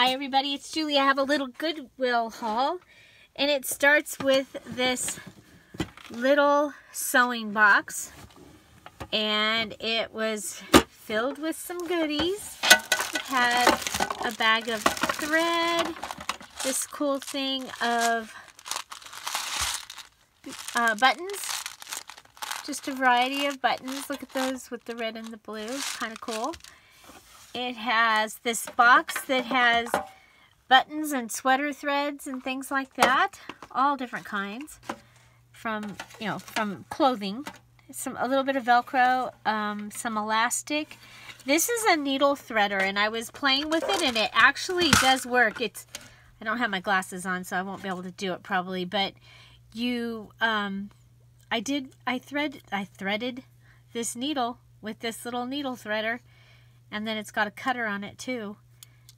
Hi everybody, it's Julie. I have a little Goodwill haul, and it starts with this little sewing box, and it was filled with some goodies. It had a bag of thread, this cool thing of buttons, just a variety of buttons. Look at those with the red and the blue, kind of cool. It has this box that has buttons and sweater threads and things like that, all different kinds, from clothing. A little bit of Velcro, some elastic. This is a needle threader, and I was playing with it, and it actually does work. I don't have my glasses on, so I won't be able to do it probably, but I threaded this needle with this little needle threader. And then it's got a cutter on it too.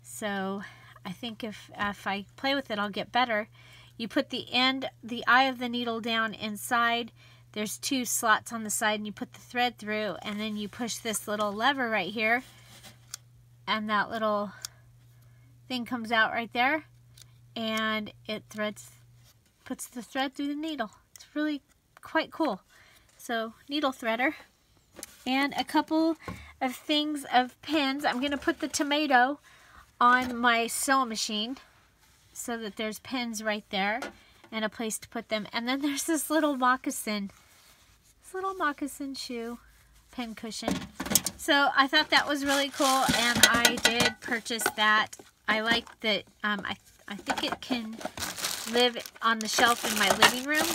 So I think if I play with it, I'll get better. You put the eye of the needle down inside. There's two slots on the side, and you put the thread through, and then you push this little lever right here, and that little thing comes out right there, and it puts the thread through the needle. It's really quite cool. So, needle threader. And a couple of things of pins. I'm going to put the tomato on my sewing machine so that there's pins right there and a place to put them. And then there's this little moccasin shoe pin cushion. So I thought that was really cool, and I did purchase that. I like that. I think it can live on the shelf in my living room.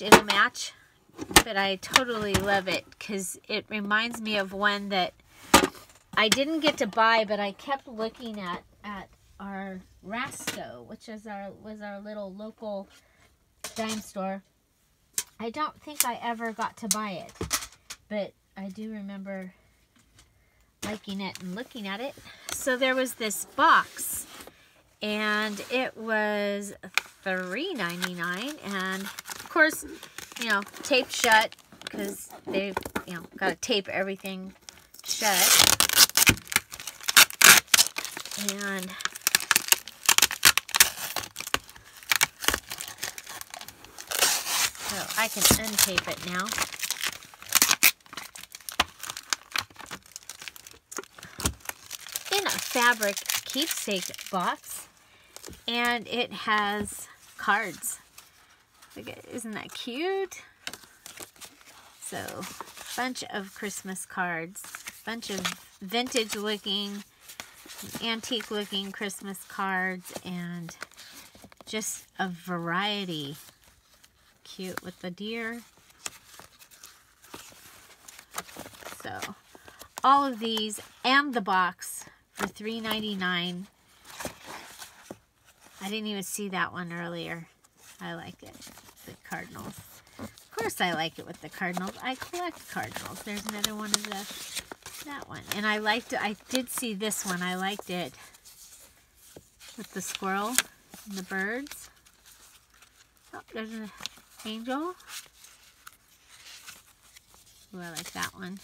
It'll match. But I totally love it because it reminds me of one that I didn't get to buy, but I kept looking at our Rasto, which was our little local dime store. I don't think I ever got to buy it, but I do remember liking it and looking at it. So there was this box, and it was $3.99, and of course, taped shut, because they've, got to tape everything shut. And so I can untape it now. In a fabric keepsake box, and it has cards. Isn't that cute? So, bunch of Christmas cards, bunch of vintage looking, antique looking Christmas cards, and just a variety. Cute with the deer. So, all of these and the box for $3.99. I didn't even see that one earlier. I like it. The Cardinals. Of course I like it with the Cardinals. I collect Cardinals. There's another one of that one. And I liked it. I did see this one. I liked it. With the squirrel and the birds. Oh, there's an angel. Ooh, I like that one.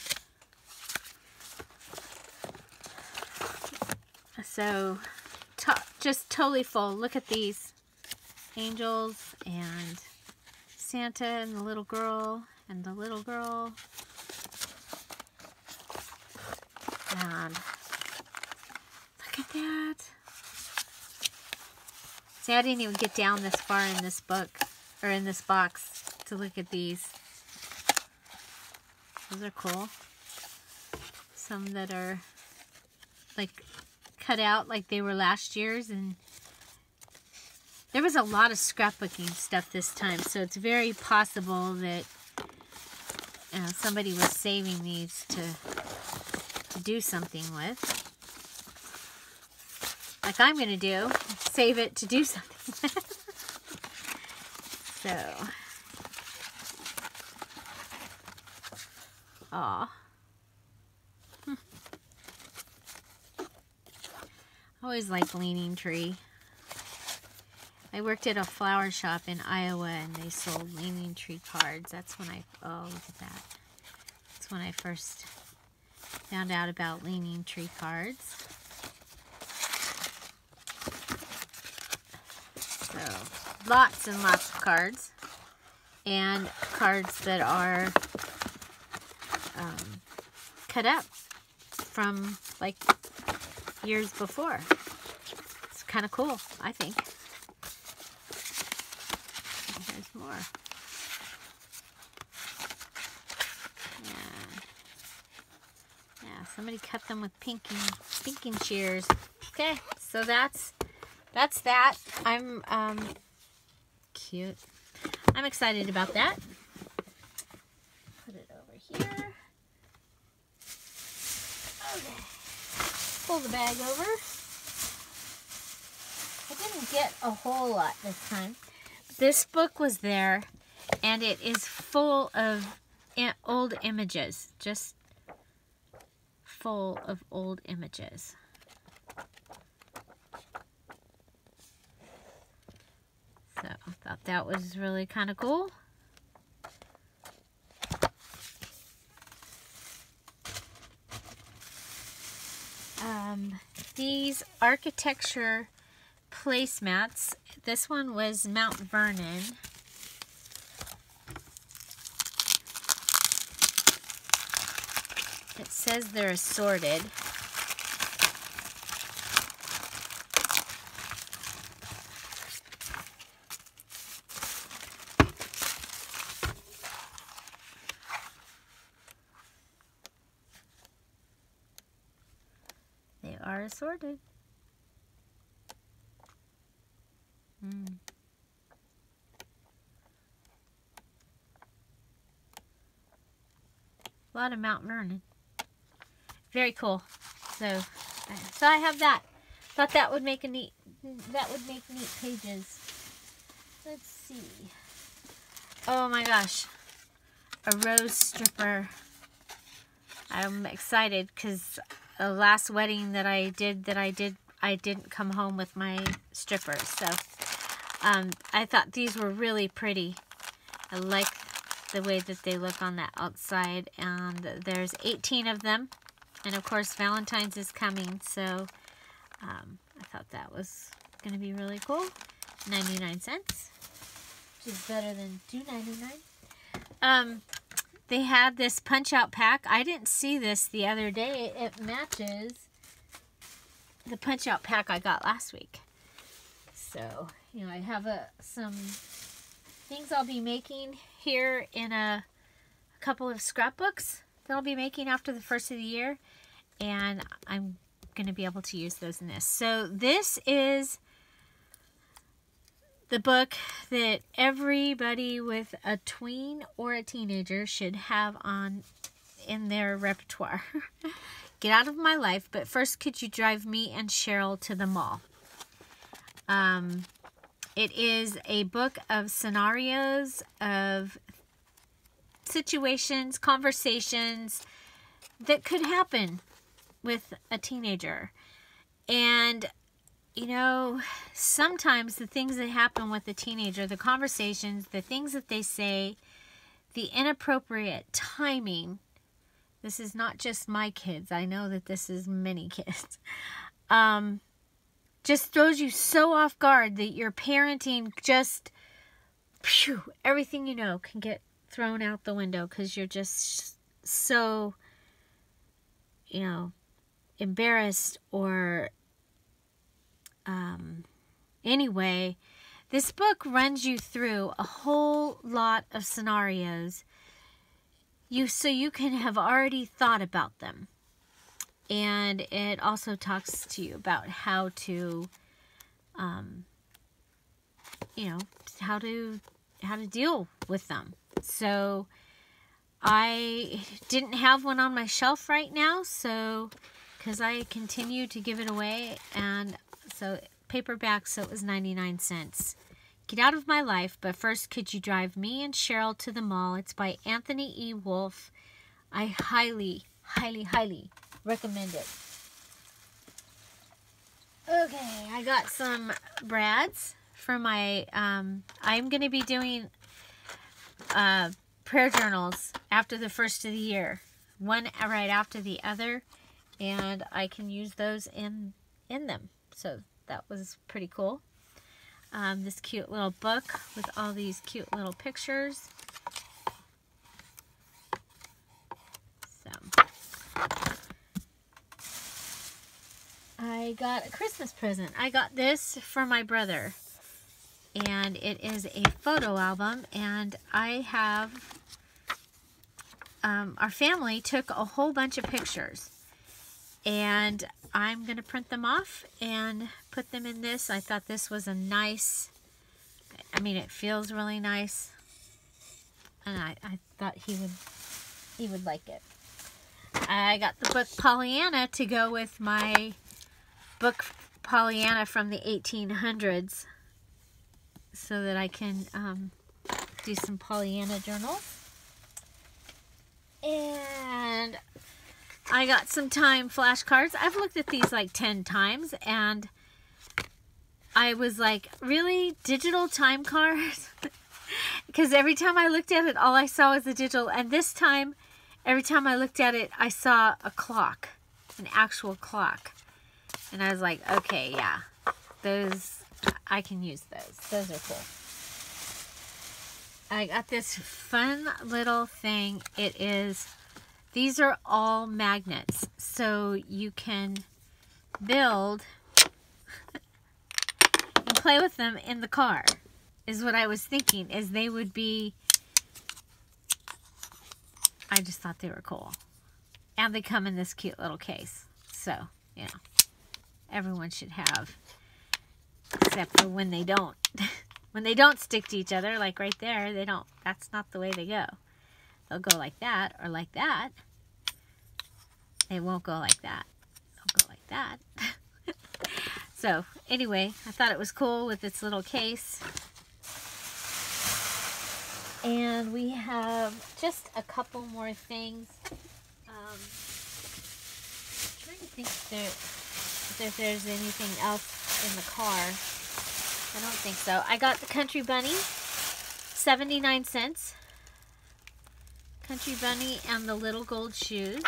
So, just totally full. Look at these. Angels and Santa and the little girl and the little girl. And look at that. See, I didn't even get down this far in this book, or in this box, to look at these. Those are cool. Some that are like cut out like they were last year's, and there was a lot of scrapbooking stuff this time, so it's very possible that somebody was saving these to do something with. Like I'm going to do. Save it to do something with. So. Aw. I always like Leaning Tree. I worked at a flower shop in Iowa, and they sold Leaning Tree cards. That's when oh, look at that. That's when I first found out about Leaning Tree cards. lots and lots of cards. And cards that are cut up from like years before. It's kind of cool, I think. And here's more. Yeah, somebody cut them with pinking shears. Okay, so that's that. I'm cute. I'm excited about that. Put it over here. Okay. Pull the bag over. I didn't get a whole lot this time. This book was there, and it is full of old images. Just full of old images. So I thought that was really kind of cool. These architecture placemats. This one was Mount Vernon. It says they're assorted. They are assorted. A lot of Mount Vernon. Very cool. So I have that. Thought that would make neat pages. Let's see. Oh my gosh. A rose stripper. I'm excited because the last wedding that I didn't come home with my strippers. So I thought these were really pretty. I like the way that they look on the outside, and there's 18 of them, and of course Valentine's is coming, so I thought that was gonna be really cool. 99 cents, which is better than $2.99. They had this punch out pack. I didn't see this the other day. It matches the punch out pack I got last week. So, you know, I have some things I'll be making here in a couple of scrapbooks that I'll be making after the first of the year, and I'm going to be able to use those in this. So this is the book that everybody with a tween or a teenager should have in their repertoire. Get Out of My Life, but first could you drive me and Cheryl to the mall? It is a book of scenarios, of situations, conversations that could happen with a teenager. And, you know, sometimes the things that happen with a teenager, the conversations, the things that they say, the inappropriate timing, this is not just my kids. I know that this is many kids. Just throws you so off guard that your parenting just, everything you know can get thrown out the window because you're just so, you know, embarrassed or anyway. This book runs you through a whole lot of scenarios so you can have already thought about them. And it also talks to you about how to, you know, how to deal with them. So I didn't have one on my shelf right now, so because I continue to give it away, and so paperback, so it was 99 cents. Get Out of My Life, but first could you drive me and Cheryl to the mall? It's by Anthony E. Wolfe. I highly, highly, highly recommend it. Okay, I got some brads for my, I'm going to be doing prayer journals after the first of the year. One right after the other, and I can use those in them. So that was pretty cool. this cute little book with all these cute little pictures. So I got a Christmas present. I got this for my brother, and it is a photo album, and I have our family took a whole bunch of pictures, and I'm going to print them off and put them in this. I thought this was a nice, I mean, it feels really nice, and I thought he would like it. I got the book Pollyanna to go with my book Pollyanna from the 1800s, so that I can do some Pollyanna journals. And I got some time flashcards. I've looked at these like 10 times, and I was like, really? Digital time cards? Because every time I looked at it, all I saw was the digital. And this time, every time I looked at it, I saw a clock, an actual clock. And I was like, okay, yeah, those, I can use those. Those are cool. I got this fun little thing. It is, these are all magnets, so you can build and play with them in the car, is what I was thinking, is they would be, I just thought they were cool. And they come in this cute little case. So, you know, everyone should have, except for when they don't. When they don't stick to each other, like right there, they don't, that's not the way they go. They'll go like that or like that. They won't go like that. They'll go like that. So anyway, I thought it was cool with its little case. And we have just a couple more things. I'm trying to think if there's anything else in the car. I don't think so. I got the Country Bunny, 79 cents. Country Bunny and the little gold shoes.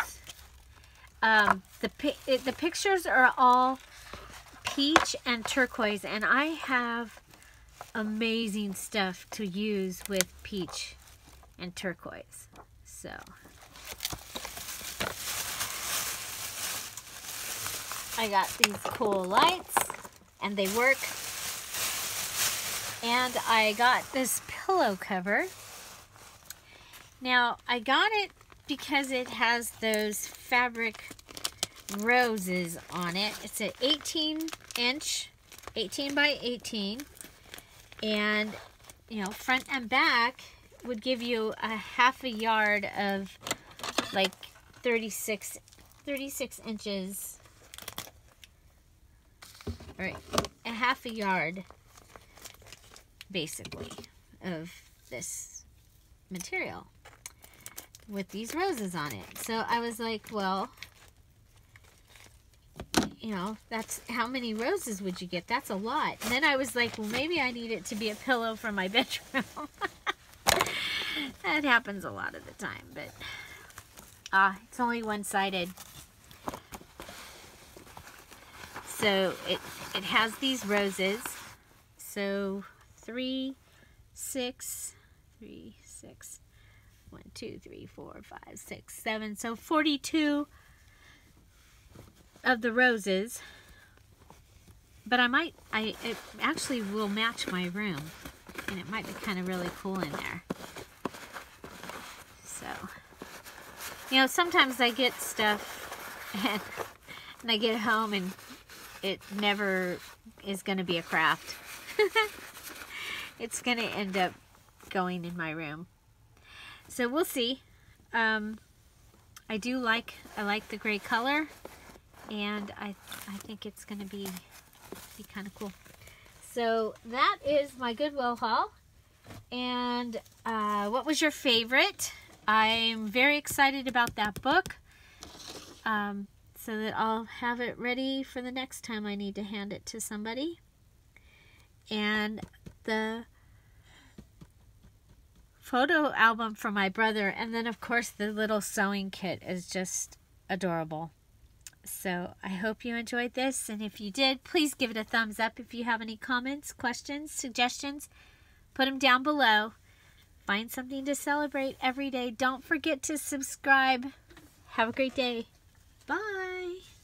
The pictures are all peach and turquoise, and I have amazing stuff to use with peach and turquoise. So I got these cool lights, and they work. And I got this pillow cover. Now, I got it because it has those fabric roses on it. It's an 18-inch, 18 by 18. And, you know, front and back would give you a half a yard of, like, 36 inches. All right, a half a yard, basically, of this material with these roses on it. So I was like, well, you know, that's, how many roses would you get? That's a lot. And then I was like, well, maybe I need it to be a pillow for my bedroom. That happens a lot of the time, but it's only one-sided. So it has these roses. So 3, 6, 1, 2, 3, 4, 5, 6, 7. So 42 of the roses. But it actually will match my room, and it might be kind of really cool in there. So, you know, sometimes I get stuff and I get home and it never is going to be a craft. It's going to end up going in my room. So we'll see. I like the gray color, and I think it's going to be kind of cool. So that is my Goodwill haul. And what was your favorite? I'm very excited about that book. So that I'll have it ready for the next time I need to hand it to somebody. And the photo album for my brother, and then of course the little sewing kit is just adorable. So I hope you enjoyed this, and if you did, please give it a thumbs up. If you have any comments, questions, suggestions, put them down below. Find something to celebrate every day. Don't forget to subscribe. Have a great day. Bye.